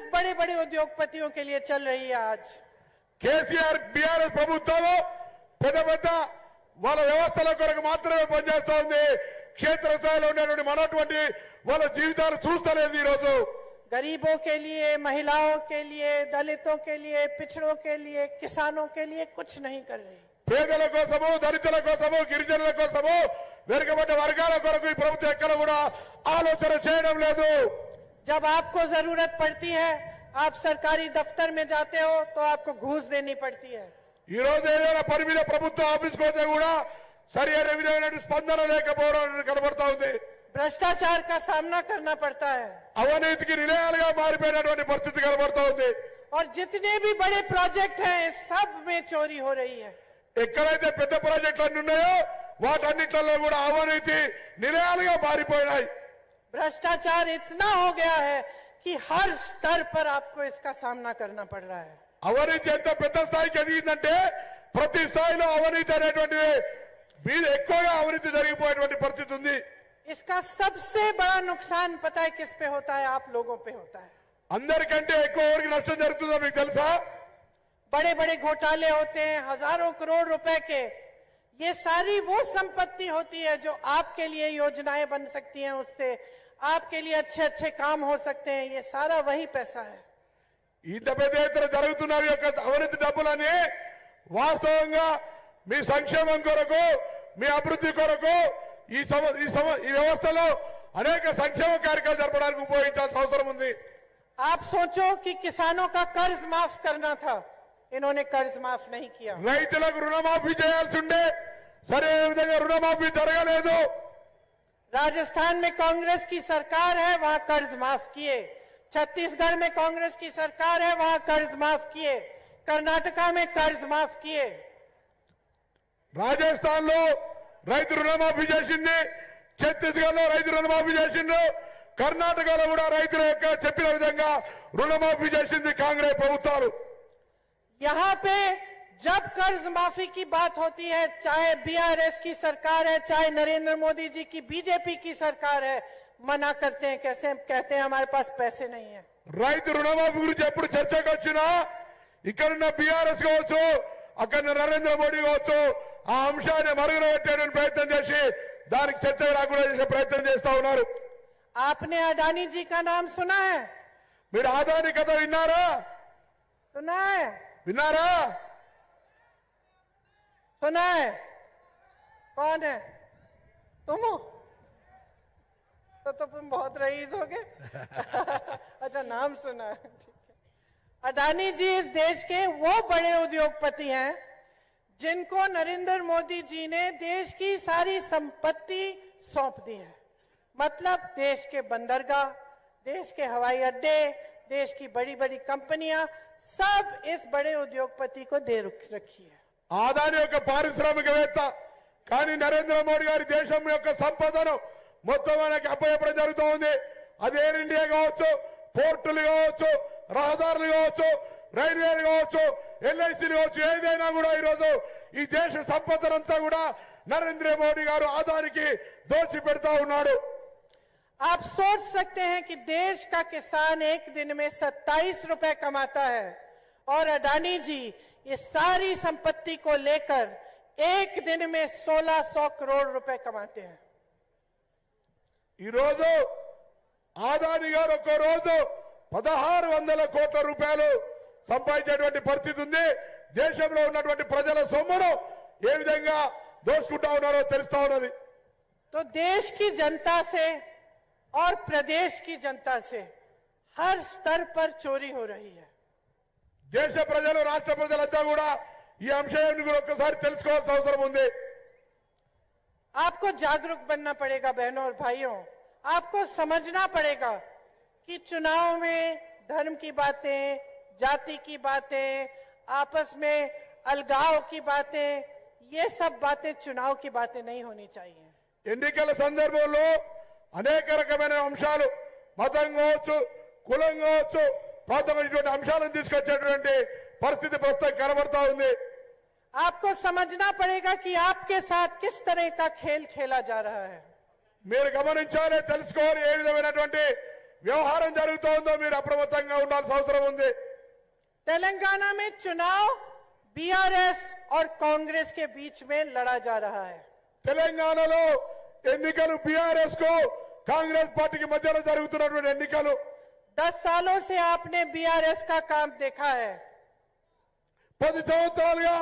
सिर्फ बड़े बड़े उद्योगपतियों के लिए चल रही है आज। కేసీఆర్ బీఆర్ఎస్ ప్రభుత్వం పెద్ద పెద్ద వాళ్ళ వ్యవస్థల కొరకు మాత్రమే పనిచేస్తా ఉంది. క్షేత్రస్థాయిలో ఉండేటువంటి మనటువంటి వాళ్ళ జీవితాలు చూస్తలేదు. ఈ రోజు गरीबों के लिए, महिलाओं के लिए, दलितों के लिए, पिछड़ों के लिए, किसानों के लिए कुछ नहीं कर रही। పేదల కోసము, దళితుల కోసము, గిరిజనుల కోసము, వెనుకబడ్డ వర్గాల కొరకు ఈ ప్రభుత్వం ఎక్కడ కూడా ఆలోచన చేయడం లేదు. जब आपको जरूरत पड़ती है, आप सरकारी दफ्तर में जाते हो तो आपको घूस देनी पड़ती है। ఈ రోజు ఏదైనా పని మీద ప్రభుత్వ ఆఫీస్కి పోతే కూడా సరి అయిన విధమైన స్పందన లేకపోవడం కనబడతా ఉంది. भ्रष्टाचार का सामना करना पड़ता है, అవినీతికి నిలయాలుగా మారిపోయినటువంటి పరిస్థితి కనబడతా ఉంది. और जितने भी बड़े प्रोजेक्ट हैं सब में चोरी हो रही है। ఎక్కడైతే పెద్ద ప్రాజెక్టులు అన్ని ఉన్నాయో వాటన్నిటిలో కూడా అవినీతి నిలయాలుగా మారిపోయినాయి. भ्रष्टाचार इतना हो गया है कि हर स्तर पर आपको इसका सामना करना पड़ रहा है। అవినీతి ఎంత పెద్ద స్థాయికి ఎదిగిందంటే ప్రతి స్థాయిలో అవినీతి అనేటువంటిది మీద ఎక్కువగా అవినీతి జరిగిపోయేటువంటి పరిస్థితి ఉంది. इसका सबसे बड़ा नुकसान पता है किस पे होता है? आप लोगों पे होता है। అందరికంటే ఎక్కువ ఎవరికి నష్టం జరుగుతుందో మీకు తెలుసా? बड़े बड़े घोटाले होते हैं हजारों करोड़ रुपए के। ये सारी वो संपत्ति होती है जो आपके लिए योजनाएं बन सकती हैं, उससे आपके लिए अच्छे अच्छे काम हो सकते हैं। ये सारा वही पैसा है। ఇంత పెద్ద ఎత్తున జరుగుతున్న యొక్క అవినీతి డబ్బులని వాస్తవంగా మీ సంక్షేమం కొరకు, మీ అభివృద్ధి కొరకు ఈ వ్యవస్థలో అనేక సంక్షేమ కార్యక్రమాలు జరపడానికి ఉపయోగించాల్సిన అవసరం ఉంది. आप सोचो कि किसानों का कर्ज माफ करना था, इन्होंने कर्ज माफ नहीं किया। రైతులకు రుణమాఫీ చేయాల్సి ఉండే, సరైన విధంగా రుణమాఫీ జరగలేదు. राजस्थान में कांग्रेस की सरकार है, वहां कर्ज माफ किए। छत्तीसगढ़ में कांग्रेस की सरकार है, वहां कर्ज माफ किए। कर्नाटका में कर्ज माफ किए। రాజస్థాన్ లో రైతు రుణమాఫీ చేసింది, ఛత్తీస్గఢ్ లో రైతు రుణమాఫీ చేసిండు, కర్ణాటకలో కూడా రైతుల యొక్క చెప్పిన విధంగా రుణమాఫీ చేసింది కాంగ్రెస్ ప్రభుత్వాలు. यहाँ पे जब कर्ज माफी की बात होती है, चाहे बीआरएस की सरकार है, चाहे नरेंद्र मोदी जी की बीजेपी की सरकार है, मना करते हैं। कैसे कहते हैं हमारे पास पैसे नहीं है। రైతు రుణమాఫీ గురించి ఎప్పుడు చర్చకు వచ్చినా ఇక్కడున్న బీఆర్ఎస్ కావచ్చు, అక్కడ నరేంద్ర మోడీ కావచ్చు, ఆ అంశాన్ని మరుగున పెట్టేటువంటి ప్రయత్నం చేసి దానికి చర్చ రాకుండా చేసే ప్రయత్నం చేస్తా ఉన్నారు. आपने अडानी जी का नाम सुना है? మీరు ఆదాని కథ విన్నారా? सुना है? విన్నారా? सुना है? कौन है? तुम हो? तो तुम बहुत रईस हो गए। अच्छा, नाम सुना है, ठीक है। अडानी जी इस देश के वो बड़े उद्योगपति हैं जिनको नरेंद्र मोदी जी ने देश की सारी संपत्ति सौंप दी है। मतलब देश के बंदरगाह, देश के हवाई अड्डे, देश की बड़ी बड़ी कंपनियां सब इस बड़े उद्योगपति को दे रखी है। ఆదాని యొక్క పారిశ్రామికవేత్త, కానీ నరేంద్ర మోడీ గారి దేశం యొక్క సంపదను మొత్తం మనకి అప్పచెప్పడం జరుగుతూ ఉంది. అది ఎయిర్ ఇండియా కావచ్చు, పోర్టులు కావచ్చు, రహదారులు కావచ్చు, రైల్వేలు కావచ్చు, ఎల్ఐసీలు కావచ్చు, ఏదైనా కూడా ఈరోజు ఈ దేశ సంపదనంతా కూడా నరేంద్ర మోడీ గారు ఆదానికి దోచి పెడతా ఉన్నాడు. आप सोच सकते हैं कि देश का किसान एक दिन में 27 रुपए कमाता है और अडानी जी ये सारी संपत्ति को लेकर एक दिन में 1600 करोड़ रुपए कमाते हैं। ఈ రోజు ఆదాని గారు ఒక రోజు 1600 కోట్ల రూపాయలు సంపాదించేటువంటి పరిస్థితి ఉంది. దేశంలో ఉన్నటువంటి ప్రజల సొమ్మును ఏ విధంగా దోచుకుంటా ఉన్నారో తెలుస్తా ఉన్నది. तो देश की जनता से और प्रदेश की जनता से हर स्तर पर चोरी हो रही है। దేశ ప్రజలు, రాష్ట్ర ప్రజలంతా కూడా ఈ అంశాన్ని కూడా ఒక్కసారి తెలుసుకోవాల్సిన అవసరం ఉంది. आपको जागरूक बनना पड़ेगा बहनों और भाइयों। आपको समझना पड़ेगा कि चुनाव में धर्म की बातें, जाति की बातें, आपस में अलगाव की बातें, ये सब बातें चुनाव की बातें नहीं होनी चाहिए। ఎన్నికల సందర్భంలో అనేక రకమైన అంశాలు, మతం కావచ్చు, కులం కావచ్చు, ప్రాంతమైనటువంటి అంశాలను తీసుకొచ్చేటువంటి పరిస్థితి ప్రస్తుతం కనబడతా ఉంది. आपको समझना पड़ेगा कि आपके साथ किस तरह का खेल खेला जा रहा है। మీరు గమనించాలి, తెలుసుకోవాలి ఏ విధమైనటువంటి వ్యవహారం జరుగుతోందో మీరు అప్రమత్తంగా ఉండాల్సిన అవసరం ఉంది. तेलंगाना में चुनाव बीआरएस और कांग्रेस के बीच में लड़ा जा रहा है. తెలంగాణలో ఎన్నికలు బీఆర్ఎస్ కు కాంగ్రెస్ పార్టీకి మధ్యలో జరుగుతున్నటువంటి ఎన్నికలు. 10 सालों से आपने बीआरएस का काम देखा है. 10 సంవత్సరాలుగా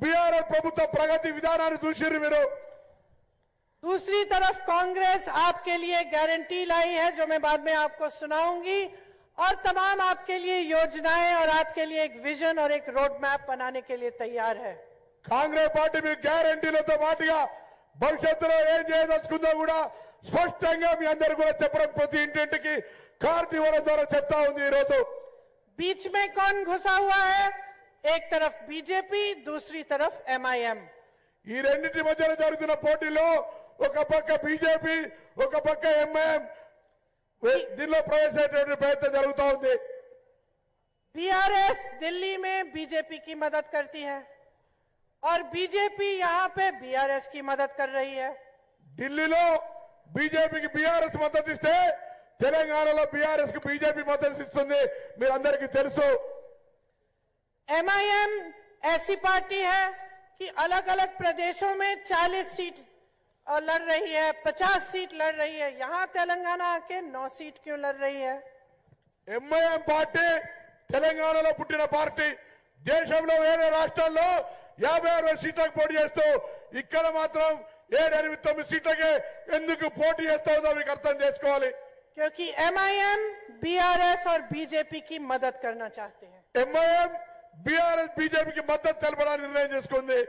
బీఆర్ఎస్ ప్రభుత్వ ప్రగతి విధానాన్ని చూసిర్రు మీరు. दूसरी तरफ कांग्रेस आपके लिए गारंटी लाई है जो मैं बाद में आपको सुनाऊंगी, और तमाम आपके लिए योजनाएं और आपके लिए एक विजन और एक रोड मैप बनाने के लिए तैयार है. కాంగ్రెస్ పార్టీ మీకు గ్యారంటీలతో పాటుగా భవిష్యత్తులో ఏం చేయదలుచుకుందో కూడా స్పష్టంగా మీ అందరూ కూడా చెప్పడం ప్రతి ఇంటింటికి కార్డు ఇవ్వడం ద్వారా చెప్తా ఉంది. ఈ రోజు बीच में कौन घुसा हुआ है? एक तरफ बीजेपी, दूसरी तरफ एमआईएम. ఈ రెండింటి మధ్యలో జరుగుతున్న పోటీలో ఒక పక్క బీజేపీ, ఒక పక్క ఎంఐఎం దీనిలో ప్రవేశించేటువంటి ప్రయత్నం జరుగుతూ ఉంది. बीआरएस दिल्ली में बीजेपी की मदद करती है और बीजेपी यहां पे बीआरएस की मदद कर रही है. ఢిల్లీలో బీజేపీకి బీఆర్ఎస్ మద్దతు ఇస్తే తెలంగాణలో బీఆర్ఎస్ కి బీజేపీ మద్దతు ఇస్తుంది. మీరందరికీ తెలుసు. एमआईएम ऐसी पार्टी है कि अलग अलग प्रदेशों में 40 सीट लड़ रही है, 50 सीट लड़ रही है. यहां तेलंगाना आके 9 सीट क्यों लड़ रही है? ఎంఐఎం పార్టీ తెలంగాణలో పుట్టిన పార్టీ. దేశంలో వేరే రాష్ట్రాల్లో 56 సీట్లకు పోటీ చేస్తూ ఇక్కడ మాత్రం 7-9 సీట్లకే ఎందుకు పోటీ చేస్తుందో మీకు అర్థం చేసుకోవాలి. क्योंकि एमआईएम बीआरएस और बीजेपी की मदद करना चाहते हैं. ఎంఐఎం బీఆర్ఎస్ బీజేపీకి మద్దతు తెలపడానికి నిర్ణయం చేసుకుంది.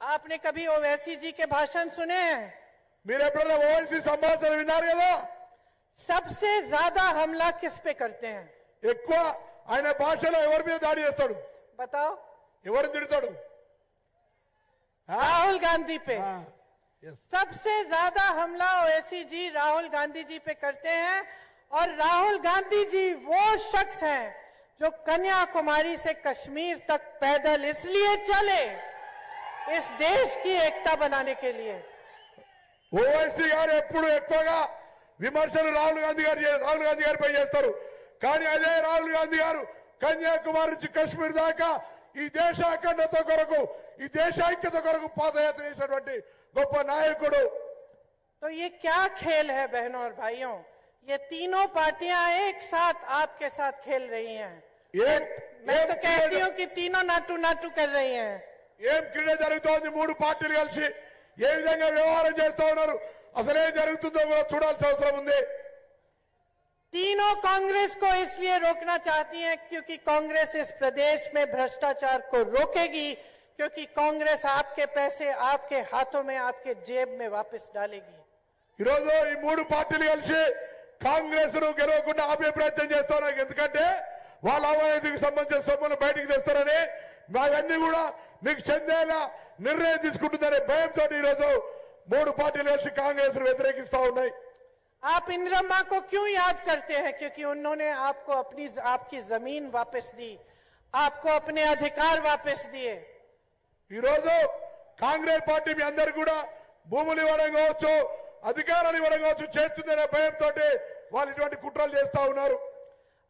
आपने कभी ओवैसी जी के भाषण सुने हैं? మీరు ఎప్పుడైనా ఓవైసీ సంభాషణ విన్నారు కదా? सबसे ज्यादा हमला किस पे करते हैं? ఎక్కువ ఆయన భాషలో ఎవరి మీద దాడి చేస్తాడు? बताओ. ఎవరిని తిడతాడు? राहुल गांधी पे. Yes. सबसे ज्यादा हमला ओवैसी जी राहुल गांधी जी पे करते हैं. और राहुल गांधी जी वो शख्स हैं जो कन्याकुमारी से कश्मीर तक पैदल इसलिए चले इस देश की एकता बनाने के लिए. ఓవైసీ గారు ఎప్పుడు ఎక్కువగా విమర్శలు రాహుల్ గాంధీ గారిపై చేస్తారు. కానీ అదే రాహుల్ గాంధీ గారు కన్యాకుమారి నుంచి కశ్మీర్ దాకా ఈ దేశ అఖండత కొరకు, ఈ దేశ ఐక్యత కొరకు పాదయాత్ర చేసినటువంటి గొప్ప నాయకుడు. तो ये क्या खेल है बहनों और भाइयों? ये तीनों पार्टियां एक साथ आपके साथ खेल रही हैं. मैं तो कहती हूं कि तीनों नाटू नाटू कर रही हैं. ఏం క్రీడ జరుగుతోంది? 3 పార్టీలు కలిసి ఏ విధంగా వ్యవహారం చేస్తా ఉన్నారు? అసలేం జరుగుతుందో కూడా చూడాల్సిన అవసరం ఉంది. तीनों कांग्रेस को इसलिए रोकना चाहती हैं क्योंकि कांग्रेस इस प्रदेश में भ्रष्टाचार को रोकेगी, क्योंकि कांग्रेस आपके पैसे आपके हाथों में, आपके जेब में वापस डालेगी. ఈరోజు ఈ 3 పార్టీలు కలిసి కాంగ్రెస్ ను గెలవకుండా ఆపే ప్రయత్నం చేస్తున్నారు. ఎందుకంటే వాళ్ళ అవినీతికి సంబంధించిన సొమ్ములు బయటికి తెస్తారని, అవన్నీ కూడా మీకు చెందేలా నిర్ణయం తీసుకుంటుందనే భయంతో ఈరోజు 3 పార్టీలు కలిసి కాంగ్రెస్ ను వ్యతిరేకిస్తా ఉన్నాయి. आप इंदिरम्मा को क्यों याद करते हैं? क्योंकि उन्होंने आपको आपकी जमीन वापस दी, आपको अपने अधिकार वापस दिए. ఈరోజు కాంగ్రెస్ పార్టీ మీ అందరు కూడా భూములు ఇవ్వడం కావచ్చు, అధికారాలు ఇవ్వడం కావచ్చు చేస్తుందనే భయంతో వాళ్ళు ఇటువంటి కుట్రలు చేస్తా ఉన్నారు.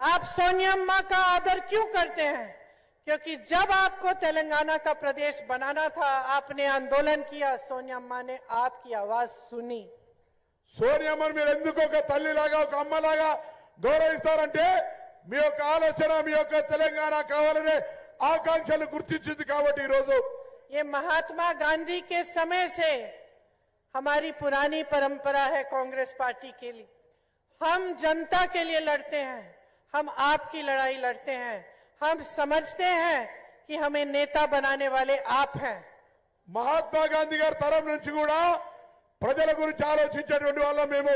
आप सोनिया का आदर क्यों करते हैं? क्योंकि जब आपको तेलंगाना का प्रदेश बनाना था, आपने आंदोलन किया, सोनिया ने आपकी आवाज सुनी. సోనియామ్మని మీరు ఎందుకు ఒక తల్లిలాగా, ఒక అమ్మలాగా గౌరవిస్తారంటే మీ యొక్క ఆలోచన, మీ యొక్క తెలంగాణ కావాలనే ఆకాంక్షలు గుర్తించింది కాబట్టి ఈరోజు ये महात्मा गांधी के समय से हमारी पुरानी परंपरा है कांग्रेस पार्टी के लिए. हम जनता के लिए लड़ते हैं, हम आपकी लड़ाई लड़ते हैं. हम समझते हैं कि हमें नेता बनाने वाले आप हैं. మహాత్మా గాంధీ గారి తరం నుంచి కూడా ప్రజల గురించి ఆలోచించేటువంటి వాళ్ళం. మేము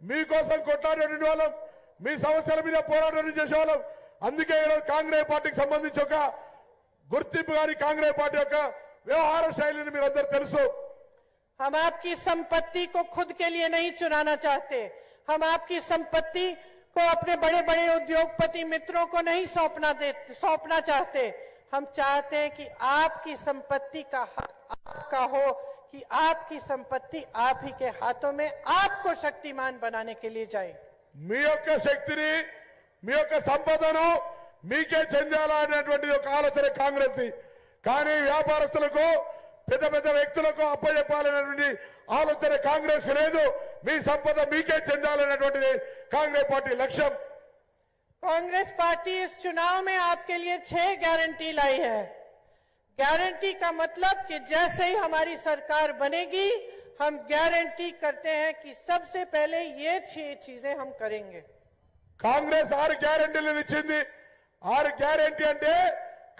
మీకోసం కొట్లాడేటువంటి వాళ్ళం, మీ సమస్యల మీద పోరాటం చేసేవాళ్ళం. అందుకే ఈరోజు కాంగ్రెస్ పార్టీకి సంబంధించి ఒక గుర్తింపు గారి కాంగ్రెస్ పార్టీ యొక్క వ్యవహార శైలిని మీరందరూ తెలుసు. हम आपकी संपत्ति को खुद के लिए नहीं चुराना चाहते. हम आपकी संपत्ति को अपने बड़े बड़े उद्योगपति मित्रों को नहीं सौंपना चाहते. हम चाहते हैं कि आपकी संपत्ति का हक आपका हो, कि आपकी संपत्ति आप ही के हाथों में आपको शक्तिमान बनाने के लिए जाए. మీ యొక్క శక్తిని మీ యొక్క సంపదను మీకే చెందాలనేటువంటిది ఒక ఆలోచన కాంగ్రెస్. కానీ వ్యాపారస్తులకు పెద్ద పెద్ద వ్యక్తులకు అప్పచెప్పాలనేటువంటి ఆలోచన కాంగ్రెస్ లేదు. మీ సంపద మీకే చెందాలనేటువంటిది కాంగ్రెస్ పార్టీ లక్ష్యం. कांग्रेस पार्टी इस चुनाव में आपके लिए 6 गारंटी लाई है। गारंटी का मतलब कि जैसे ही हमारी सरकार बनेगी हम गारंटी करते हैं कि सबसे पहले ये 6 चीजें हम करेंगे। కాంగ్రెస్ 6 గ్యారెంటీలను ఇచ్చింది. 6 గ్యారెంటీ అంటే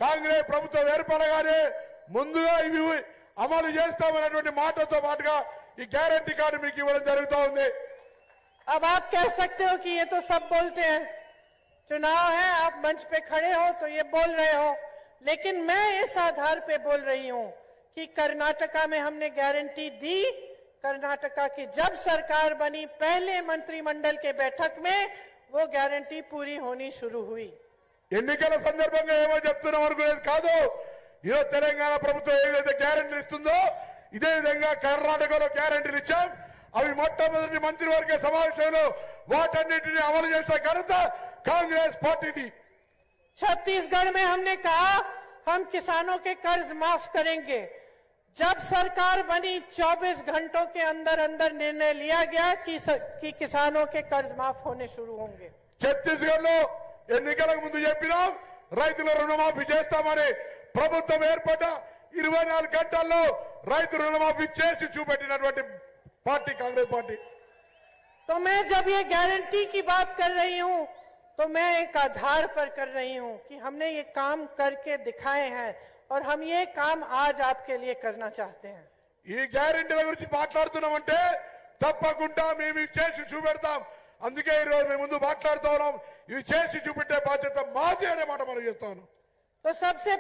కాంగ్రెస్ ప్రభుత్వం ఏర్పడగానే ముందుగా ఇవి అమలు చేస్తామనేటువంటి మాటతో పాటుగా ఈ గ్యారెంటీ కార్డు మీకు ఇవ్వడం జరుగుతూ ఉంది. अब आप कह सकते हो कि ये तो सब बोलते हैं, चुनाव है, आप मंच पे खड़े हो तो ये बोल रहे हो, लेकिन मैं इस आधार पे बोल रही हूं कि कर्नाटका में हमने गारंटी दी। कर्नाटका की जब सरकार बनी पहले मंत्रिमंडल के बैठक में वो गारंटी पूरी होनी शुरू हुई। ఎన్నికల సందర్భంగా ఏమో చెప్తున్నాం అనుకునేది కాదు. ఈరోజు తెలంగాణ ప్రభుత్వం ఏదైతే గ్యారెంటీలు ఇస్తుందో ఇదే విధంగా కర్ణాటకలో గ్యారెంటీలు ఇచ్చాం. అవి మొట్టమొదటి మంత్రివర్గ సమావేశంలో వాటన్నిటిని అమలు చేసిన ఘనత कांग्रेस पार्टी थी। छत्तीसगढ़ में हमने कहा हम किसानों के कर्ज माफ करेंगे। जब सरकार बनी 24 घंटों के अंदर अंदर निर्णय लिया गया कि किसानों के कर्ज माफ होने शुरू होंगे। छत्तीसगढ़ లో ఎన్నికలకు ముందు చెప్పినాం రైతుల రుణమాఫీ చేస్తామని. ప్రభుత్వం ఏర్పడ్డ 24 గంటల్లో రైతు రుణమాఫీ చేసి చూపెట్టినటువంటి పార్టీ కాంగ్రెస్ పార్టీ. तो मैं जब ये गारंटी की बात कर रही हूं तो मैं एक आधार पर कर रही हूं कि हमने ये काम करके दिखाए हैं और हम ये काम आज आपके लिए करना चाहते हैं। ఈ గ్యారెంటీల గురించి మాట్లాడుతున్నామంటే తప్పకుండా మేము ఇవి చేసి చూపెడతాం. అందుకే ఈ రోజు మేము ముందు మాట్లాడుతూ ఉన్నాం. ఇవి చేసి చూపెట్టే బాధ్యత మాది అనే మాట మనం చేస్తాను. तो सबसे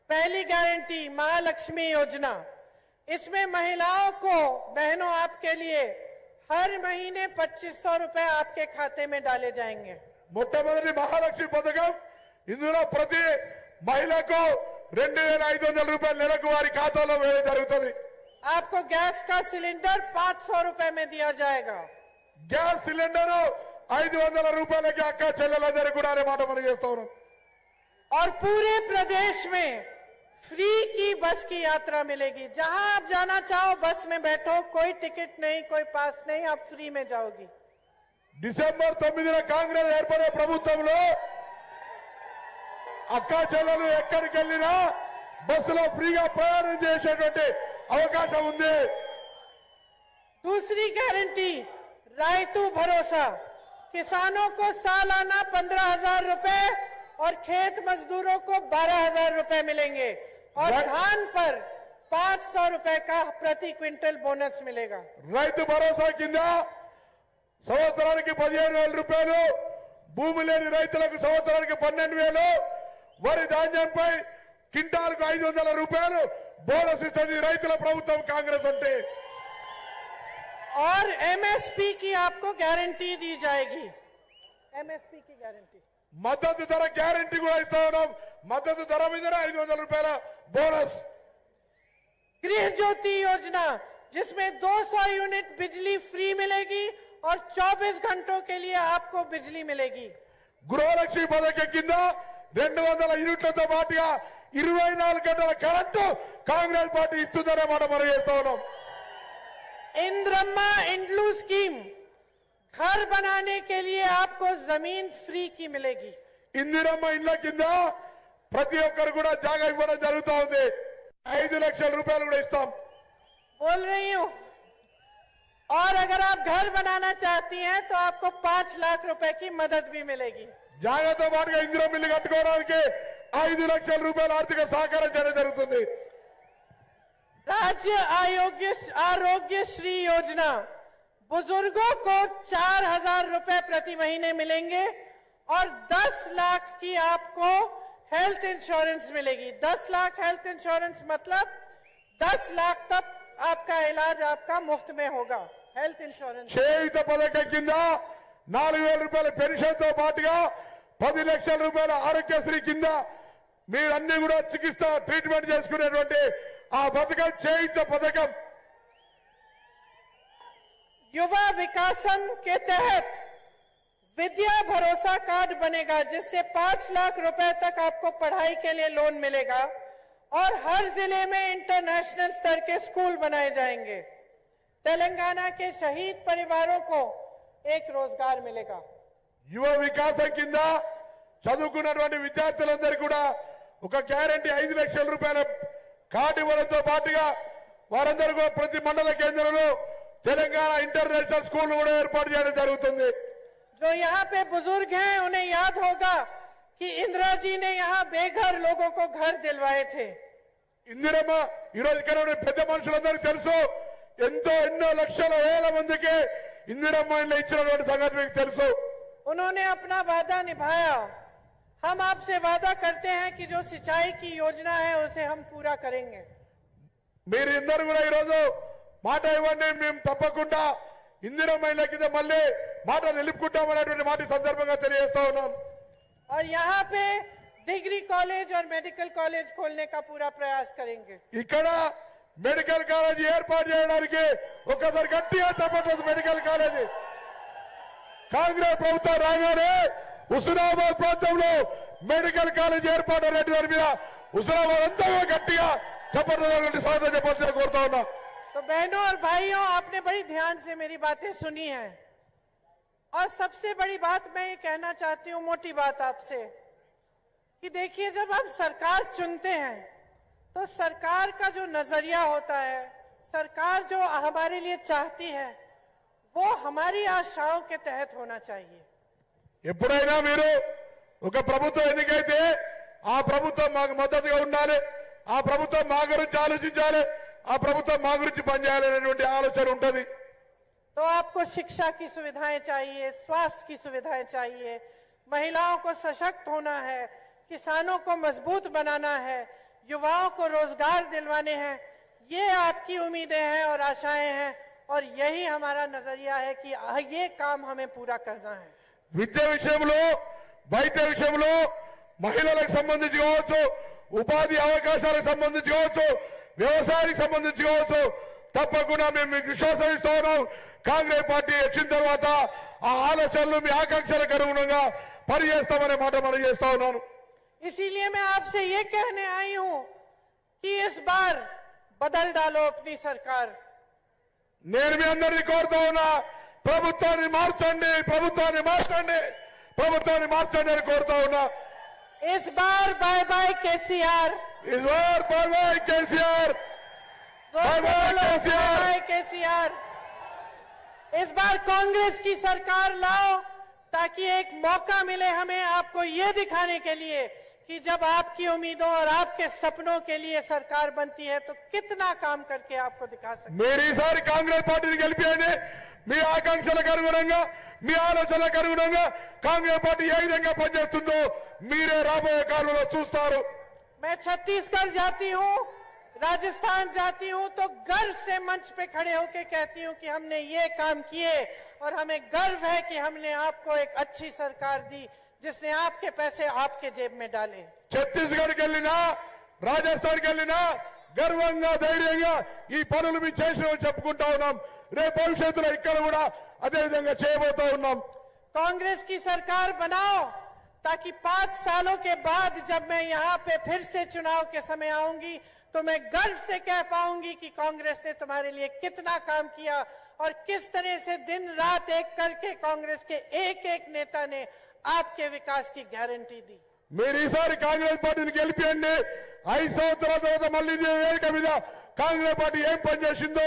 पहली गारंटी महालक्ष्मी योजना, इसमें महिलाओं को, बहनों, आपके लिए हर महीने 2500 रुपए आपके खाते में डाले जाएंगे। మొట్టమొదటి మహాలక్ష్మి పథకం. ఇందులో ప్రతి మహిళకు 2500 రూపాయలు నెలకు వారి ఖాతాలో వేయడం జరుగుతుంది. आपको गैस का सिलेंडर 500 रुपए में दिया जाएगा। గ్యాస్ సిలిండర్ 500 రూపాయలకి అక్క చెల్లెలందరికీ కూడా అనే మాట మనం చేస్తా ఉన్నాం. और पूरे प्रदेश में फ्री की बस की यात्रा मिलेगी। जहां आप जाना चाहो बस में बैठो, कोई टिकट नहीं, कोई पास नहीं, आप फ्री में जाओगी। డిసెంబర్ 9న కాంగ్రెస్ ఏర్పడే ప్రభుత్వంలో అక్క చెల్లెలు ఎక్కడికి వెళ్ళినా బస్సులో ఫ్రీగా ప్రయాణం చేసేటువంటి అవకాశం ఉంది. दूसरी गारंटी रायतू भरोसा, किसानों को सालाना 15,000 रुपए और खेत मजदूरों को 12,000 रुपए मिलेंगे और धान पर 500 रुपए का प्रति क्विंटल बोनस मिलेगा। రైతు భరోసా కింద సంవత్సరానికి 15,000 రూపాయలు, భూమి లేని రైతులకు సంవత్సరానికి 12,000, వరి ధాన్యంపై క్వింటాల్కు 500 రూపాయలు బోనస్ ఇస్తుంది రైతుల ప్రభుత్వం కాంగ్రెస్ అంటే. और एमएसपी की आपको गारंटी दी जाएगी। एमएसपी की गारंटी, మద్దతు ధర గ్యారెంటీ కూడా ఇస్తా ఉన్నాం. మద్దతు ధర మీద 500 రూపాయల బోనస్. गृह ज्योति योजना, जिसमें 200 यूनिट बिजली फ्री मिलेगी और 24 घंटों के लिए आपको बिजली मिलेगी। గృహలక్ష్మి పథకం కింద 200 యూనిట్లతో పాటుగా 24 గంటల కరెంటు కాంగ్రెస్ పార్టీ ఇస్తుందనే మాట మనం చేస్తా ఉన్నాం. इंद्रम्मा इंड्लू स्कीम, घर बनाने के लिए आपको जमीन फ्री की मिलेगी। ఇందిరమ్మ ఇండ్ల కింద ప్రతి ఒక్కరు కూడా జాగా ఇవ్వడం జరుగుతూ ఉంది. 5 లక్షల రూపాయలు కూడా ఇస్తాం. बोल रही हूं। और अगर आप घर बनाना चाहती हैं तो आपको 5 लाख रुपए की मदद भी मिलेगी। జాగాతో పాటుగా ఇందిరమ్మ ఇల్లు కట్టుకోవడానికి 5 లక్షల రూపాయల ఆర్థిక సహకారం చేయడం జరుగుతుంది. राज्य आरोग्य श्री योजना, बुजुर्गों को 4,000 रुपए प्रति महीने मिलेंगे और 10 लाख की आपको हेल्थ इंश्योरेंस मिलेगी। 10 लाख हेल्थ इंश्योरेंस मतलब 10 लाख तक आपका इलाज आपका मुफ्त में होगा। हेल्थ इंश्योरेंस చేయుత పథకం కింద 4,000 రూపాయల పెన్షన్ తో పాటుగా 10 లక్షల రూపాయల ఆరోగ్యశ్రీ కింద మీరన్నీ కూడా చికిత్స ట్రీట్మెంట్ చేసుకునేటువంటి ఆ పథకం చేయుత పథకం. युवा विकासम के तहत विद्या भरोसा कार्ड बनेगा, जिससे 5 लाख रुपए तक आपको पढ़ाई के लिए लोन मिलेगा और हर जिले में इंटरनेशनल स्तर के स्कूल बनाए जाएंगे। तेलंगाना के शहीद परिवारों को एक रोजगार मिलेगा। యువ వికాసం కింద చదువుకున్నటువంటి విద్యార్థులందరికీ కూడా ఒక గ్యారంటీ 5 లక్షల రూపాయల కార్డు ఇవ్వడంతో పాటుగా వారందరూ కూడా ప్రతి మండల కేంద్రంలో తెలంగాణ ఇంటర్నేషనల్ స్కూల్ కూడా ఏర్పాటు చేయడం జరుగుతుంది। जो यहाँ पे बुजुर्ग हैं उन्हें याद होगा कि इंदिरा जी ने यहाँ बेघर लोगों को घर दिलवाए थे। ఇందిరమ్మ ఈరోజు ఇక్కడ ఉన్న పెద్ద మనుషులందరికీ తెలుసు, ఎన్నో లక్షల వేల మందికి ఇందిరమ్మ ఇల్లు ఇచ్చినటువంటి సంగతి మీకు తెలుసు। उन्होंने अपना वादा निभाया। हम आपसे वादा करते हैं कि जो सिंचाई की योजना है उसे हम पूरा करेंगे। మీరు అందరూ కూడా ఈరోజు మాట ఇవ్వండి, మేము తప్పకుండా ఇందిరమ్మ ఇళ్ళ కింద మళ్ళీ మాట నిలుపుకుంటామనేటువంటి మాట సందర్భంగా తెలియజేస్తా ఉన్నాం। और यहाँ पे डिग्री कॉलेज और मेडिकल कॉलेज खोलने का पूरा प्रयास करेंगे। ఇక్కడ మెడికల్ కాలేజీ ఏర్పాటు చేయడానికి ఒక్కసారి గట్టిగా తప్పట్లేదు। మెడికల్ కాలేజీ కాంగ్రెస్ ప్రభుత్వం రాగానే హుస్నాబాద్ ప్రాంతంలో మెడికల్ కాలేజీ ఏర్పాటు అనేటి దాని మీద హుస్నాబాద్ అంతా గట్టిగా చెప్పట్లేదు స్వాగతం చెప్పాల్సిన కోరుతా ఉన్నా। तो बहनों और भाइयों, आपने बड़ी ध्यान से मेरी बातें सुनी हैं और सबसे बड़ी बात मैं ये कहना चाहती हूँ, मोटी बात आपसे, कि देखिए जब हम सरकार चुनते हैं तो सरकार का जो नजरिया होता है, सरकार जो हमारे लिए चाहती है, वो हमारी आशाओं के तहत होना चाहिए। ఎప్పుడైనా మీరు ఒక ప్రభుత్వం ఎన్నికైతే ఆ ప్రభుత్వం మాకు మద్దతుగా ఉండాలి, ఆ ప్రభుత్వం మా గురించి ఆలోచించాలి, ఆ ప్రభుత్వం మా గురించి పనిచేయాలనేటువంటి ఆలోచన ఉంటుంది। तो आपको शिक्षा की सुविधाएं चाहिए, स्वास्थ्य की सुविधाएं चाहिए, महिलाओं को सशक्त होना है, किसानों को मजबूत बनाना है, युवाओं को रोजगार दिलवाने हैं। ये आपकी उम्मीदें हैं और आशाएं हैं और यही हमारा नजरिया है कि ये काम हमें पूरा करना है। విద్య విషయంలో, వైద్య విషయంలో, మహిళలకు సంబంధించి కావచ్చు, ఉపాధి అవకాశాలకు సంబంధించి కావచ్చు, వ్యవసాయానికి సంబంధించి కావచ్చు, తప్పకుండా మేము మీకు విశ్వాసం ఇస్తా ఉన్నాం। కాంగ్రెస్ పార్టీ వచ్చిన తర్వాత ఆ ఆలోచనలు మీ ఆకాంక్షలకు అనుగుణంగా పనిచేస్తామనే మాట మనం చేస్తా ఉన్నాను। इसीलिए मैं आपसे ये कहने आई हूं कि इस बार बदल डालो अपनी सरकार। నేను మీ అందరినీ కోరుతా ఉన్నా, ప్రభుత్వాన్ని మార్చండి, ప్రభుత్వాన్ని మార్చండి, ప్రభుత్వాన్ని మార్చండి అని కోరుతా ఉన్నా। इस बार बाय बाय केसीआर, इस बार bye bye KCR, bye bye KCR, bye KCR. इस बार कांग्रेस की सरकार लाओ ताकि एक मौका मिले हमें आपको ये दिखाने के लिए कि जब आपकी उम्मीदों और आपके सपनों के लिए सरकार बनती है तो कितना काम करके आपको दिखा सकते। మీరు ఈసారి కాంగ్రెస్ పార్టీని గెలిపియండి। మీ ఆకాంక్షలకు అనుగుణంగా, మీ ఆలోచనలకు అనుగుణంగా కాంగ్రెస్ పార్టీ ఏ విధంగా పనిచేస్తుందో మీరే రాబోయే కాలంలో చూస్తారు। मैं छत्तीसगढ़ जाती हूँ, राजस्थान जाती हूँ तो गर्व से मंच पे खड़े होकर कहती हूँ कि हमने ये काम किए और हमें गर्व है कि हमने आपको एक अच्छी सरकार दी जिसने आपके पैसे आपके जेब में डाले। ఛత్తీస్గఢ్కి వెళ్ళినా, రాజస్థాన్కి వెళ్ళినా గర్వంగా, ధైర్యంగా ఈ పనులు మేము చేసినామని చెప్పుకుంటా ఉన్నాం। రేపు భవిష్యత్తులో ఇక్కడ కూడా అదే విధంగా చేయబోతా ఉన్నాం। कांग्रेस की सरकार बनाओ ताकि 5 सालों के बाद जब मैं यहाँ पे फिर से चुनाव के समय आऊंगी तो मैं गर्व से कह पाऊंगी कि कांग्रेस ने तुम्हारे लिए कितना काम किया और किस तरह से दिन रात एक करके कांग्रेस के एक एक नेता ने आपके विकास की गारंटी दी। మీరు ఈసారి కాంగ్రెస్ పార్టీని గెలిపియండి। 5 సంవత్సరాల తర్వాత మళ్ళీ ఇదే వేదిక మీద కాంగ్రెస్ పార్టీ ఏం పనిచేసిందో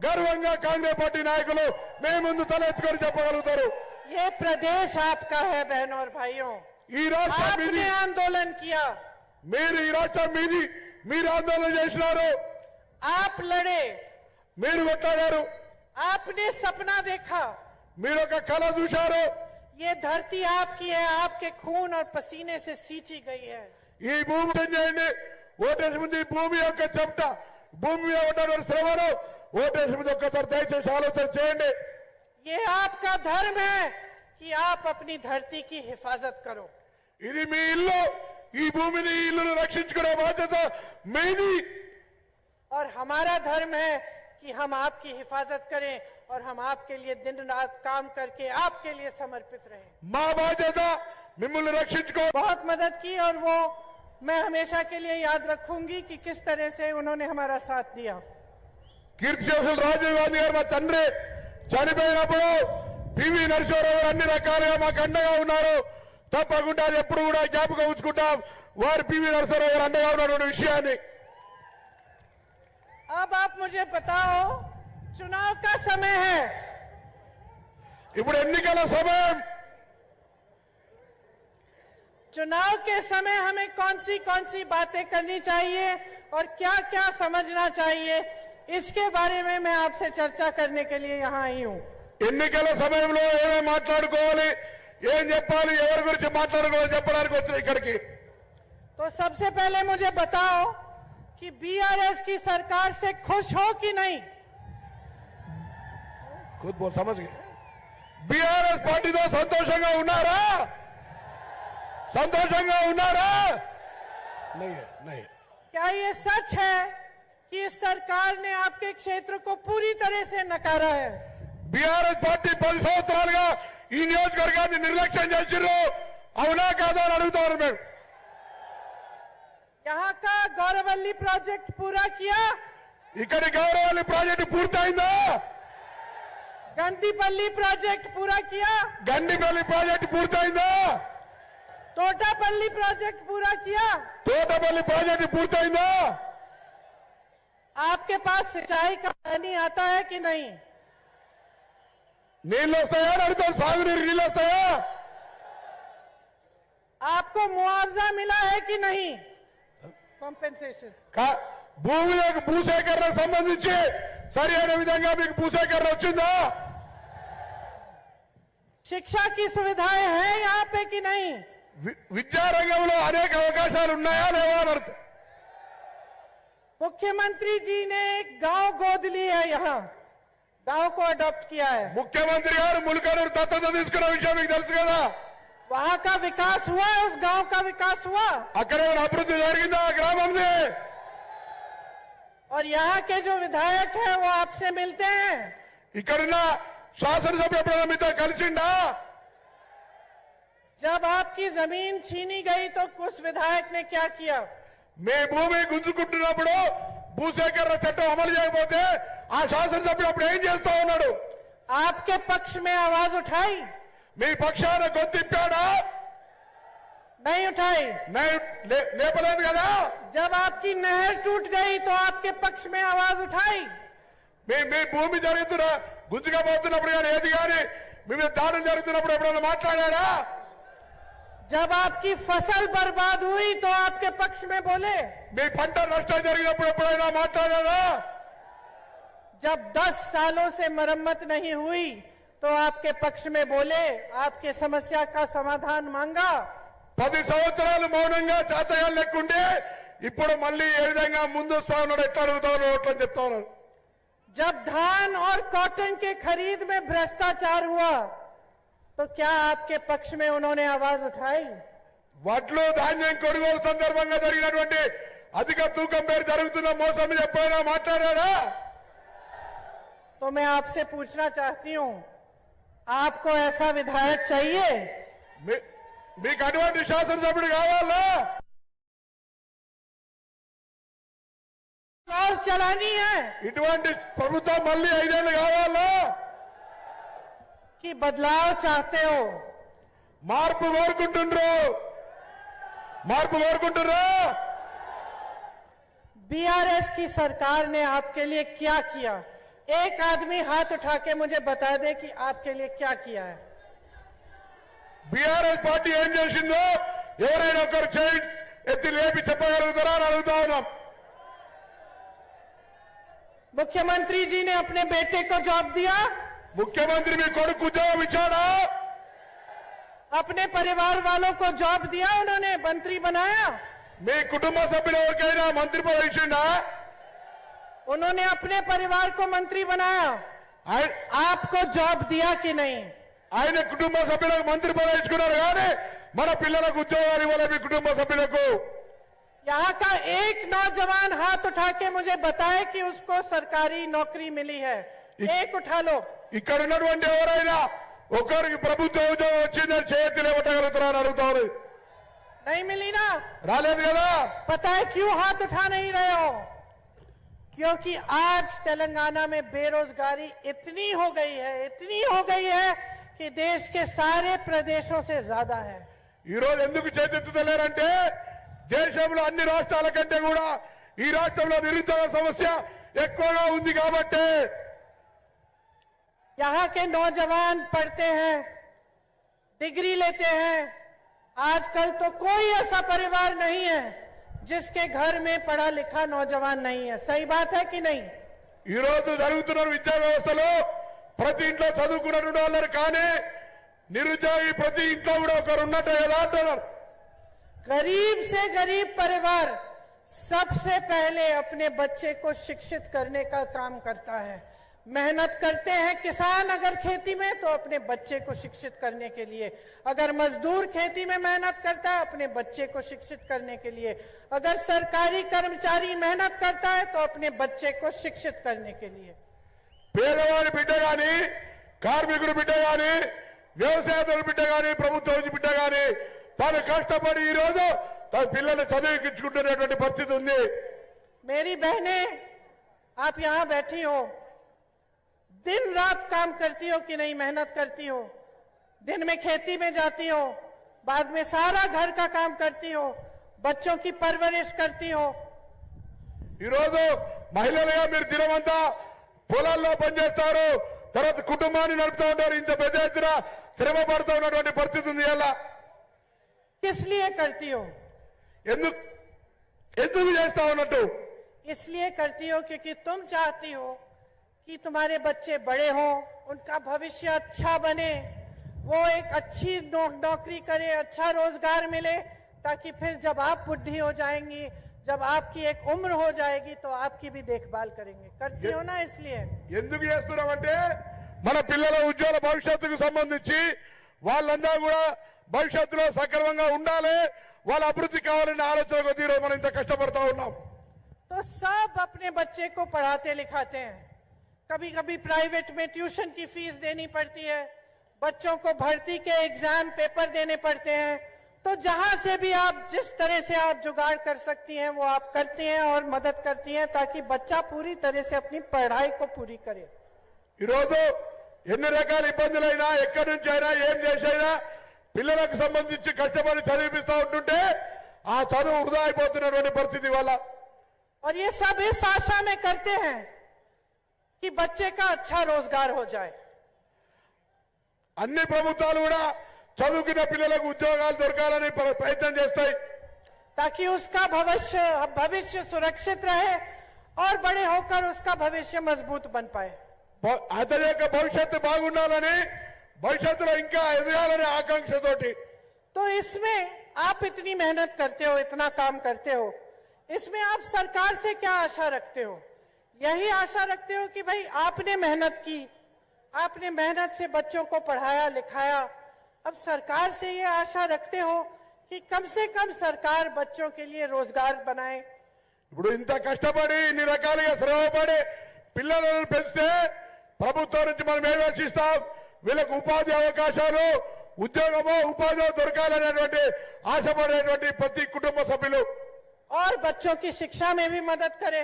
గర్వంగా కాంగ్రెస్ పార్టీ నాయకులు మీ ముందు తల ఎత్తుకొని చెప్పగలుగుతారు। ये प्रदेश आपका है बहनों और भाइयों, ఈ రాష్ట్రం మీది, आपने आंदोलन किया, మీరు ఈ రాష్ట్రం మీది, మీరు ఆందోళన చేసినారు, आप लड़े, మీరు కొట్లాడారు, आपने सपना देखा, మీరు ఒక కళ చూశారు। ये धरती आपकी है, आपके खून और पसीने से सींची गई है। ఈ భూమి చేయండి, ఓటేసి ముందు ఈ భూమి యొక్క చెమట, భూమి మీద ఉన్న శ్రమను ఓటేసి ముందు ఒక్కసారి దయచేసి ఆలోచన చేయండి। ये आपका धर्म है कि आप अपनी धरती की हिफाजत करो। ఇది మీ ఇల్లు, ఈ భూమిని, ఈ ఇల్లును రక్షించుకునే బాధ్యత మీది। और हमारा धर्म है कि हम आपकी हिफाजत करें और हम आपके लिए दिन रात काम करके आपके लिए समर्पित रहे। మా బాధ్యత మిమ్మల్ని రక్షించుకో बहुत मदद की और वो मैं हमेशा के लिए याद रखूंगी कि किस तरह से उन्होंने हमारा साथ दिया। కీర్తిశేషులు రాజీవ్ గాంధీ గారు మా తండ్రి చనిపోయినప్పుడు పివి నరసింహారావు గారు అన్ని రకాలుగా మాకు అండగా ఉన్నారు. తప్పకుండా అది ఎప్పుడు కూడా జ్ఞాపకం ఉంచుకుంటాం. వారు పివి నరసింహారావు గారు అండగా ఉన్నటువంటి విషయాన్ని. अब आप मुझे बताओ, चुनाव का समय है, ఇప్పుడు ఎన్నికల సమయం. चुनाव के समय हमें कौन सी बातें करनी चाहिए और क्या क्या समझना चाहिए, इसके बारे में मैं आपसे चर्चा करने के लिए यहाँ आई हूँ। ఎన్నికల సమయంలో ఏమేమి మాట్లాడుకోవాలి, ఏం చెప్పాలి, ఎవరి గురించి మాట్లాడుకోవాలి చెప్పడానికి వచ్చిన ఇక్కడికి. तो सबसे पहले मुझे बताओ कि बीआरएस की सरकार से खुश हो कि नहीं? खुद बोल समझ गए. బీఆర్ఎస్ పార్టీతో సంతోషంగా ఉన్నారా? సంతోషంగా ఉన్నారా? नहीं. क्या ये सच है कि इस सरकार ने आपके क्षेत्र को पूरी तरह से नकारा है? బీఆర్ఎస్ పార్టీ 10 సంవత్సరాలుగా ఈ నియోజకవర్గాన్ని నిర్లక్ష్యం చేసిర్రు. అవునా కాదా అని అడుగుతారు మేము. यहाँ का गौरवल्ली प्रोजेक्ट पूरा किया? ఇక్కడి గౌరవల్లి ప్రాజెక్టు పూర్తయిందా? गंदीपल्ली प्रोजेक्ट पूरा किया? గండిపల్లి ప్రాజెక్టు పూర్తయిందా? तोटापल्ली प्रोजेक्ट पूरा किया? తోటపల్లి ప్రాజెక్టు పూర్తయిందా? आपके पास सिंचाई का पानी आता है कि नहीं? నీళ్ళు వస్తాయా అని అడుగుతారు. సాగునీరు నీళ్ళు వస్తాయా? आपको मुआवजा मिला है कि नहीं? कंपेंसेशन భూమిలోకి భూసేకరణకు సంబంధించి సరి అయిన విధంగా మీకు భూసేకరణ వచ్చిందా? शिक्षा की सुविधाएं हैं यहाँ पे कि नहीं? విద్యారంగంలో అనేక అవకాశాలు ఉన్నాయా లేవా అని అర్థం. मुख्यमंत्री जी ने एक गांव गोद ली है, यहाँ गांव को अडॉप्ट किया है। ముఖ్యమంత్రి గారు ములకనూరు దత్తత తీసుకున్న విషయం మీకు తెలుసు కదా. वहाँ का विकास हुआ, उस गांव का विकास हुआ, అక్కడ ఏమైనా అభివృద్ధి జరిగిందా ఆ గ్రామంది? और यहाँ के जो विधायक हैं वो आपसे मिलते हैं? ఇక్కడున్న శాసనసభ్యులు ఎప్పుడైనా మీతో కలిసిండా? जब आपकी जमीन छीनी गई तो उस विधायक ने क्या किया? మీ భూమి గుంజుకుంటున్నప్పుడు భూసేకరణ చట్టం అమలు చేయకపోతే ఆ శాసనసభ్యుడు అప్పుడు ఏం చేస్తా ఉన్నాడు? आपके पक्ष में आवाज उठाई? మీ పక్షాన గొంతిప్పాడా? नहीं उठाई। లేపలేదు కదా. जब आपकी नहर टूट गई तो आपके पक्ष में आवाज उठाई? మీ భూమి జరుగుతున్న గుంజుగా పోతున్నప్పుడు కానీ ఏది కానీ మీ మీద దాడులు జరుగుతున్నప్పుడు ఎప్పుడైనా మాట్లాడారా? जब आपकी फसल बर्बाद हुई तो आपके पक्ष में बोले? మీ పంట నష్టం జరిగినప్పుడు ఎప్పుడైనా మాట్లాడారా? जब 10 सालों से मरम्मत नहीं हुई तो आपके पक्ष में बोले, आपके समस्या का समाधान मांगा? 10 సంవత్సరాలు మౌనంగా చేతగా లేకుంటే ఇప్పుడు మళ్ళీ ఏ విధంగా ముందు వస్తా ఉన్నాడు, ఎట్లా అడుగుతా ఉన్నాడు అని చెప్తా ఉన్నాడు. जब धान और कॉटन के खरीद में भ्रष्टाचार हुआ तो क्या आपके पक्ष में उन्होंने आवाज उठाई? వడ్లు ధాన్యం కొనుగోలు సందర్భంగా జరిగినటువంటి అధిక తూకం పేరు జరుగుతున్న మోసం మీద ఎప్పుడైనా మాట్లాడారా? तो मैं आपसे पूछना चाहती हूं, आपको ऐसा विधायक चाहिए? మీకు అటువంటి శాసనసభ్యుడు కావాలా? और चलानी है ఇటువంటి ప్రభుత్వం మళ్ళీ 5 ఏళ్ళు కావాలా? कि बदलाव चाहते हो? మార్పు కోరుకుంటున్నారు. बीआरएस की सरकार ने आपके लिए क्या किया? एक आदमी हाथ उठा के मुझे बता दे कि आपके लिए क्या किया है। బీఆర్ఎస్ పార్టీ ఏం చేసిందో ఎవరైనా ఒకరు చేయి ఎత్తి లేపి చెప్పగలుగుతారా అని అడుగుతా ఉన్నాం. मुख्यमंत्री जी ने अपने बेटे को जॉब दिया? ముఖ్యమంత్రి మీ కొడుకు ఉద్యోగం ఇచ్చాడా? अपने परिवार वालों को जॉब दिया, उन्होंने मंत्री बनाया? మీ కుటుంబ సభ్యులు ఎవరికైనా మంత్రి పదవి ఇచ్చిండా? उन्होंने अपने परिवार को मंत्री बनाया, आपको जॉब दिया कि नहीं? ఆయన కుటుంబ సభ్యులకు మంత్రి పదవి ఇచ్చుకున్నారు కానీ మన పిల్లలకు ఉద్యోగాలు ఇవ్వాలి. మీ కుటుంబ సభ్యులకు यहाँ का एक नौजवान हाथ उठा के मुझे बताए कि उसको सरकारी नौकरी मिली है। एक उठा लो। ఇక్కడ ఉన్నటువంటి ఎవరైనా ఒకరికి ప్రభుత్వ ఉద్యోగం వచ్చిందని చేతి లేవటగలుగుతున్నారని అడుగుతారు. नहीं मिली ना? రాలేదు కదా? पता है क्यों हाथ उठा नहीं रहे हो? क्योंकि आज तेलंगाना में बेरोजगारी इतनी हो गई है कि देश के सारे प्रदेशों से ज्यादा है. ఈ రోజు ఎందుకు చేతెత్తుతలేరంటే దేశంలో అన్ని రాష్ట్రాల కంటే కూడా ఈ రాష్ట్రంలో నిరుద్యోగ సమస్య ఎక్కువగా ఉంది కాబట్టి. यहाँ के नौजवान पढ़ते हैं, डिग्री लेते हैं. आजकल तो कोई ऐसा परिवार नहीं है जिसके घर में पढ़ा लिखा नौजवान नहीं है. सही बात है कि नहीं? ఈ రోజు జరుగుతున్న విద్యా వ్యవస్థలో ప్రతి ఇంట్లో చదువుకున్నటువంటి వాళ్ళు కానీ నిరుద్యోగి ప్రతి ఇంట్లో కూడా ఒకరు ఉన్నట్టు ఎలా అంటున్నారు. गरीब से गरीब परिवार सबसे पहले अपने बच्चे को शिक्षित करने का काम करता है. मेहनत करते हैं किसान अगर खेती में तो अपने बच्चे को शिक्षित करने के लिए, अगर मजदूर खेती में मेहनत करता है अपने बच्चे को शिक्षित करने के लिए, अगर सरकारी कर्मचारी मेहनत करता है तो अपने बच्चे को शिक्षित करने के लिए. పేదవాడి బిడ్డ గాని కార్మికుడి బిడ్డ గాని వ్యవసాయదారుడి బిడ్డ గాని ప్రభుత్వ బిడ్డ గాని తాను కష్టపడి ఈ రోజు తన పిల్లల్ని చదివించుకుంటున్నటువంటి పరిస్థితి ఉంది. मेरी बहनें आप यहाँ बैठी हो, दिन रात काम करती हो कि नहीं? मेहनत करती हो, दिन में खेती में जाती हो, बाद में सारा घर का काम करती हो, बच्चों की परवरिश करती हो. ఈ రోజు మహిళలుగా మీరు దినమంతా పొలాల్లో పనిచేస్తారు, తర్వాత కుటుంబాన్ని నడుపుతూ ఉంటారు. ఇంత పెద్ద ఎత్తున శ్రమ పడుతూ ఉన్నటువంటి పరిస్థితి ఉంది. ఎలా किस लिए करती हो? ఎందుకు చేస్తా ఉన్నట్టు? इसलिए करती हो क्योंकि तुम चाहती हो कि तुम्हारे बच्चे बड़े हों, उनका भविष्य अच्छा बने, वो एक अच्छी नौकरी करे, अच्छा रोजगार मिले, ताकि फिर जब आप बुढ़ी हो जाएंगी, जब आपकी एक उम्र हो जाएगी तो आपकी भी देखभाल करेंगे. करती हो ना? इसलिए ఎందుకు చేస్తున్నామంటే మన పిల్లల ఉజ్వల భవిష్యత్తుకు సంబంధించి వాళ్ళందరూ కూడా భవిష్యత్తులో సక్రమంగా ఉండాలి, వాళ్ళ అభివృద్ధి కావాలనే ఆలోచన కొద్దీ మనం ఇంత కష్టపడతా ఉన్నాం. तो सब अपने बच्चे को पढ़ाते लिखाते हैं. कभी कभी प्राइवेट में ट्यूशन की फीस देनी पड़ती है, बच्चों को भर्ती के एग्जाम पेपर देने पड़ते हैं. तो जहां से भी आप जिस तरह से आप जुगाड़ कर सकती हैं वो आप करती हैं और मदद करती हैं ताकि बच्चा पूरी तरह से अपनी पढ़ाई को पूरी करे. ఈ రోజు ఎన్ని రకాల ఇబ్బందులైనా ఎక్కడి నుంచి అయినా ఏం చేసైనా పిల్లలకు సంబంధించి కష్టపడి చదివిపిస్తా ఉంటుంటే ఆ చదువు వృధా అయిపోతున్నటువంటి పరిస్థితి వల్ల. और ये सब इस आशा में करते हैं कि बच्चे का अच्छा रोजगार हो जाए. అన్ని ప్రభుత్వాలు కూడా చదువుకున్న పిల్లలకు ఉద్యోగాలు దొరకాలని ప్రయత్నం చేస్తాయి, ताकि उसका भविष्य सुरक्षित रहे और बड़े होकर उसका भविष्य मजबूत बन पाए. అతని యొక్క భవిష్యత్తు బాగుండాలని, భవిష్యత్తులో ఇంకా ఎదగాలనే ఆకాంక్షతోటి. तो इसमें आप इतनी मेहनत करते हो, इतना काम करते हो, इसमें आप सरकार से क्या आशा रखते हो? यही आशा रखते हो कि भाई आपने मेहनत की, आपने मेहनत से बच्चों को पढ़ाया लिखाया, अब सरकार से ये आशा रखते हो कि कम से कम सरकार बच्चों के लिए रोजगार बनाए. ఇప్పుడు ఇంత కష్టపడి ఇన్ని రకాలుగా శ్రమపడి పిల్లలను పెంచితే ప్రభుత్వం నుంచి మనం ఏం ఆశిస్తాం? వీళ్ళకు ఉపాధి అవకాశాలు, ఉద్యోగమో ఉపాధి దొరకాలనేటువంటి ఆశపడేటువంటి ప్రతి కుటుంబ సభ్యులు और बच्चों की शिक्षा में भी मदद करे,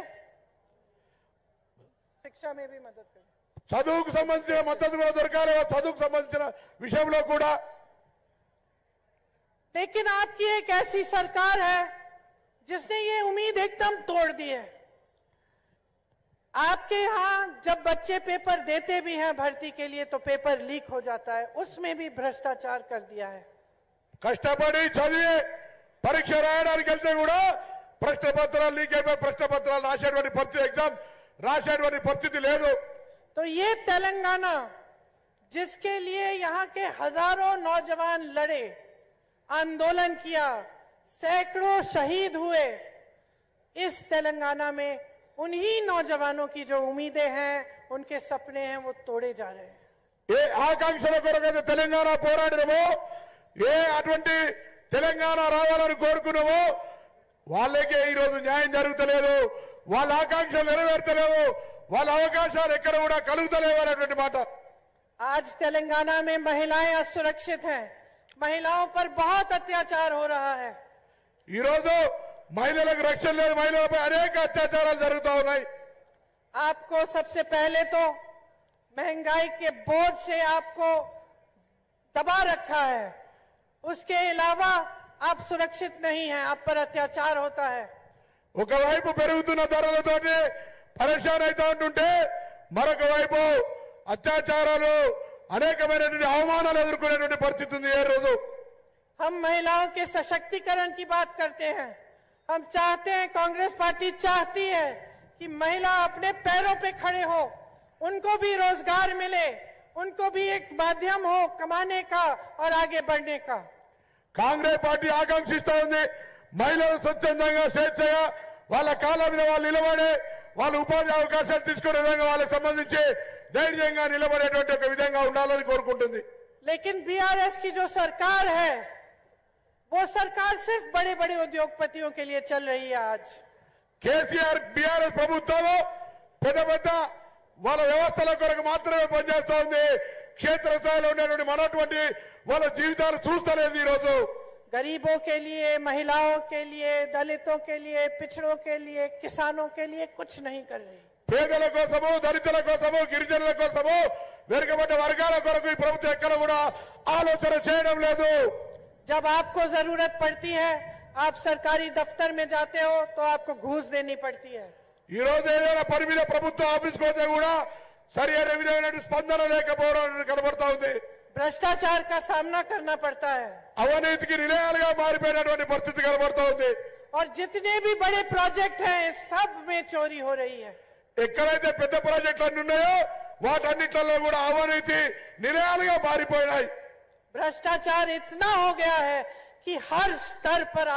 शिक्षा में भी मदद करे. చదువుకు సంబంధించిన మద్దతు కూడా దొరకాలి, చదువుకు సంబంధించిన విషయంలో కూడా. लेकिन आपकी एक ऐसी सरकार है जिसने ये उम्मीद एकदम तोड़ दी है. आपके यहां जब बच्चे पेपर देते भी हैं भर्ती के लिए तो पेपर लीक हो जाता है, उसमें भी भ्रष्टाचार कर दिया है. కష్టపడి చదివి పరీక్ష రాయడానికి వెళ్తే కూడా ప్రశ్న పత్రాలు లీక్ అయిపోయి ప్రశ్న పత్రాలు రాసేటువంటి పరిస్థితి, ఎగ్జామ్ రాసేటువంటి పరిస్థితి లేదు. तो ये तेलंगाना जिसके लिए यहाँ के हजारों नौजवान लड़े, आंदोलन किया, सैकड़ों शहीद हुए, इस तेलंगाना में उन्हीं नौजवानों की जो उम्मीदें हैं, उनके सपने हैं, वो तोड़े जा रहे हैं. ఏ ఆకాంక్షల కొరకైతే తెలంగాణ పోరాడినమో, ఏ అటువంటి తెలంగాణ రావాలని కోరుకున్నామో వాళ్ళకే ఈ రోజు న్యాయం జరుగుతలేదు, వాళ్ళ ఆకాంక్షలు నెరవేర్తలేవు, వాళ్ళ అవకాశాలు ఎక్కడ కూడా కలుగుతలేవు అనేటువంటి మాట. आज तेलंगाना में महिलाएं असुरक्षित हैं। महिलाओं पर बहुत अत्याचार हो रहा है। ఈ రోజు మహిళలకు రక్షణ లేదు, మహిళలపై అనేక అత్యాచారాలు జరుగుతూ ఉన్నాయి. आपको सबसे पहले तो महंगाई के बोझ से आपको दबा रखा है, उसके अलावा आप सुरक्षित नहीं हैं, आप पर अत्याचार होता है। ఒకవైపు పెరుగుతున్న ధరలతోటి పరేషాన్ అవుతూ ఉంటుంటే మరొక వైపు అత్యాచారాలు అనేకమైనటువంటి అవమానాలు ఎదుర్కొనేటువంటి పరిస్థితి ఉంది ఏ రోజు. हम महिलाओं के सशक्तिकरण की बात करते हैं। हम चाहते हैं, कांग्रेस पार्टी चाहती है कि महिला अपने पैरों पे खड़े हो, उनको भी रोजगार मिले, उनको भी एक माध्यम हो कमाने का और आगे बढ़ने का। కాంగ్రెస్ పార్టీ ఆకాంక్షిస్తూ ఉంది మహిళలు స్వచ్ఛందంగా స్వేచ్ఛగా వాళ్ళ కాళ్ళ మీద వాళ్ళు నిలబడే వాళ్ళ ఉపాధి అవకాశాలు తీసుకునే విధంగా వాళ్ళకి సంబంధించి ధైర్యంగా నిలబడేటువంటి ఒక విధంగా ఉండాలని కోరుకుంటుంది. लेकिन बीआरएस की जो सरकार है वो सरकार सिर्फ बड़े बड़े उद्योगपतियों के लिए चल रही है। आज కేసీఆర్ బీఆర్ఎస్ ప్రభుత్వం పెద్ద పెద్ద వాళ్ళ వ్యవస్థల కొరకు మాత్రమే పనిచేస్తూ ఉంది. క్షేత్రస్థాయిలో ఉండేటువంటి మనటువంటి వాళ్ళ జీవితాలు చూస్తలేదు. ఈ రోజు गरीबों के लिए, महिलाओं के लिए, दलितों के लिए, पिछड़ों के लिए, किसानों के लिए कुछ नहीं कर रही। పేదల కోసము, దళితుల కోసము, గిరిజనుల కోసము, వెనుకబడ్డ వర్గాల కొరకు ఈ ప్రభుత్వం ఎక్కడ కూడా ఆలోచన చేయడం లేదు. जब आपको जरूरत पड़ती है, आप सरकारी दफ्तर में जाते हो तो आपको घूस देनी पड़ती है। ఈ రోజు ఏదైనా పని మీద ప్రభుత్వ ఆఫీస్కి పోతే కూడా సరి అయిన విధమైన స్పందన లేకపోవడం కనబడతా ఉంది. भ्रष्टाचार का सामना करना पड़ता है అవినీతికి నిలయాలుగా మారిపోయినటువంటి పరిస్థితి కనబడతా ఉంది. और जितने भी बड़े प्रोजेक्ट हैं सब में चोरी हो रही है। ఎక్కడైతే పెద్ద ప్రాజెక్టులు అన్ని ఉన్నాయో వాటన్నిటిలో కూడా అవినీతి నిలయాలుగా మారిపోయినాయి. भ्रष्टाचार इतना हो गया है कि हर स्तर पर आप